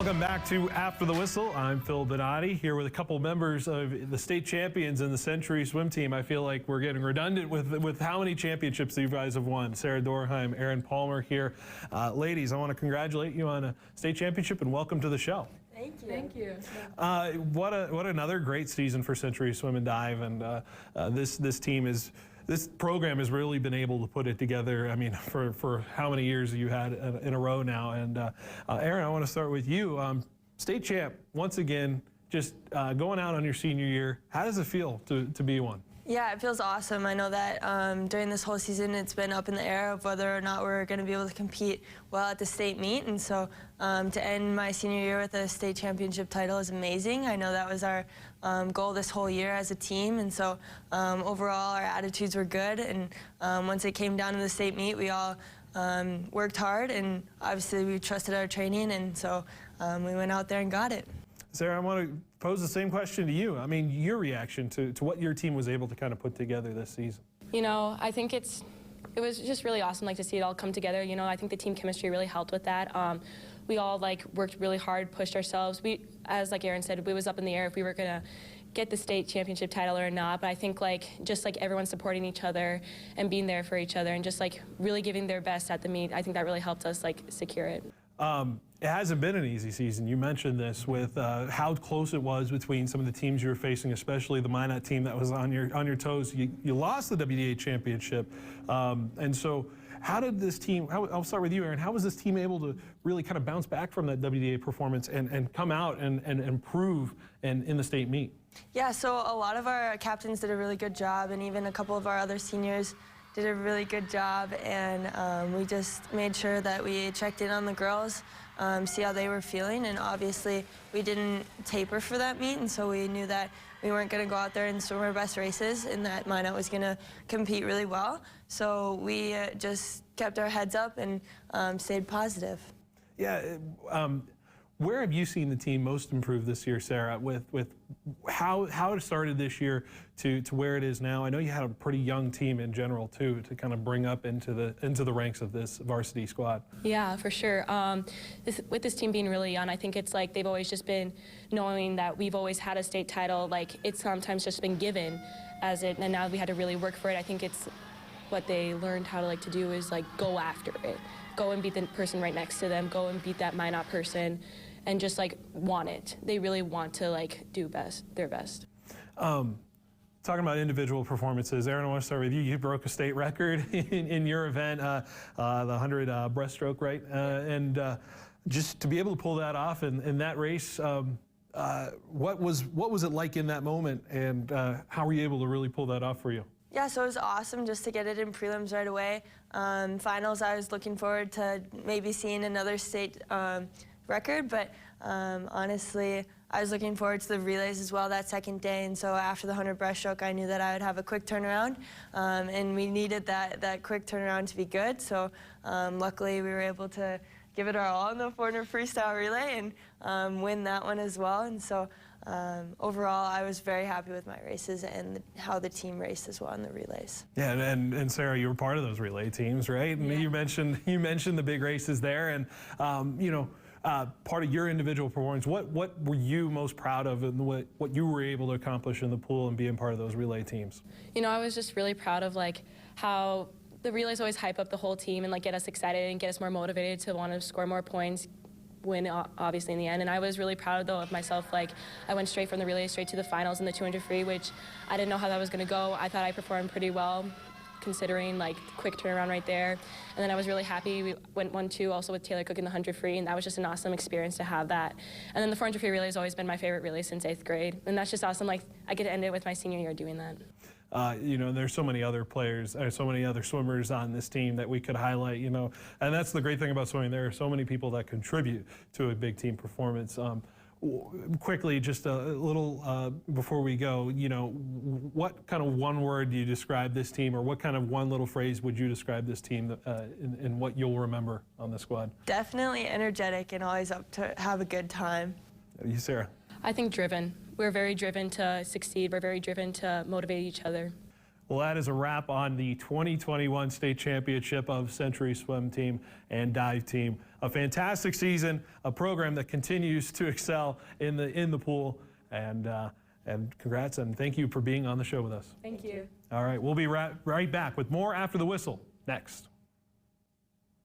Welcome back to After the Whistle. I'm Phil Donati here with a couple members of the state champions in the Century swim team. I feel like we're getting redundant with how many championships you guys have won. Sarah Dorheim, Erin Palmer here. Ladies, I want to congratulate you on a state championship and welcome to the show. Thank you. Thank you. What another great season for Century Swim and Dive, and this program has really been able to put it together. I mean, for how many years you had in a row now. And Erin, I want to start with you. State champ once again, just going out on your senior year. How does it feel to be one? Yeah, it feels awesome. I know that during this whole season, it's been up in the air of whether or not we're going to be able to compete well at the state meet. And so to end my senior year with a state championship title is amazing. I know that was our goal this whole year as a team. And so overall, our attitudes were good. And once it came down to the state meet, we all worked hard. And obviously, we trusted our training. And so we went out there and got it. Sarah, I want to pose the same question to you. I mean, your reaction to what your team was able to kind of put together this season. You know, I think it was just really awesome, like, to see it all come together. You know, I think the team chemistry really helped with that. We all, like, worked really hard, pushed ourselves. As like Erin said, we was up in the air if we were gonna get the state championship title or not. But I think, just everyone supporting each other and being there for each other and just really giving their best at the meet, I think that really helped us secure it. It hasn't been an easy season. You mentioned this with how close it was between some of the teams you were facing, especially the Minot team that was on your toes. You lost the WDA championship, and so how did this team? I'll start with you, Erin. How was this team able to really kind of bounce back from that WDA performance and come out and improve in the state meet? Yeah, so a lot of our captains did a really good job, and even a couple of our other seniors did a really good job, and we just made sure that we checked in on the girls, see how they were feeling, and obviously we didn't taper for that meet, and so we knew that we weren't going to go out there and swim our best races, and that Minot was going to compete really well. So we just kept our heads up and stayed positive. Yeah. Where have you seen the team most improve this year, Sarah, with how it started this year to where it is now? I know you had a pretty young team in general, too, to kind of bring up into the ranks of this varsity squad. Yeah, for sure. With this team being really young, I think it's they've always just been knowing that we've always had a state title. It's sometimes just been given as it, and now we had to really work for it. I think it's what they learned how to do is go after it. Go and beat the person right next to them. Go and beat that Minot person. And just want it. They really want to do their best. Talking about individual performances, Erin, I want to start with you. You broke a state record in your event, the 100 breaststroke, right? And just to be able to pull that off in that race, what was it like in that moment, and how were you able to really pull that off for you? Yeah, so it was awesome just to get it in prelims right away. Finals, I was looking forward to maybe seeing another state record, but honestly, I was looking forward to the relays as well that second day, and so after the 100 breaststroke, I knew that I would have a quick turnaround, and we needed that quick turnaround to be good, so luckily we were able to give it our all in the 400 freestyle relay and win that one as well, and so overall, I was very happy with my races and how the team raced as well in the relays. Yeah, and Sarah, you were part of those relay teams, right? And yeah. you mentioned the big races there, and you know, part of your individual performance, what were you most proud of, and what you were able to accomplish in the pool and being part of those relay teams? You know, I was just really proud of how the relays always hype up the whole team and get us excited and get us more motivated to want to score more points, win obviously in the end. And I was really proud though of myself. I went straight from the relay straight to the finals in the 200 free, which I didn't know how that was going to go. I thought I performed pretty well, considering quick turnaround right there. And then I was really happy. We went 1-2 also with Taylor Cook in the 100 free, and that was just an awesome experience to have that. And then the 400 free relay has always been my favorite relay since 8th grade, and that's just awesome. I get to end it with my senior year doing that. You know, there's so many other players, so many other swimmers on this team that we could highlight, you know, and that's the great thing about swimming. There are so many people that contribute to a big team performance. Quickly, just a little before we go, you know, what kind of one word do you describe this team, or what kind of one little phrase would you describe this team in what you'll remember on the squad? Definitely energetic and always up to have a good time. You, Sarah? I think driven. We're very driven to succeed. We're very driven to motivate each other. Well, that is a wrap on the 2021 state championship of Century Swim Team and Dive Team. A fantastic season, a program that continues to excel in the pool. And congrats and thank you for being on the show with us. Thank you. All right, we'll be right back with more after the whistle next.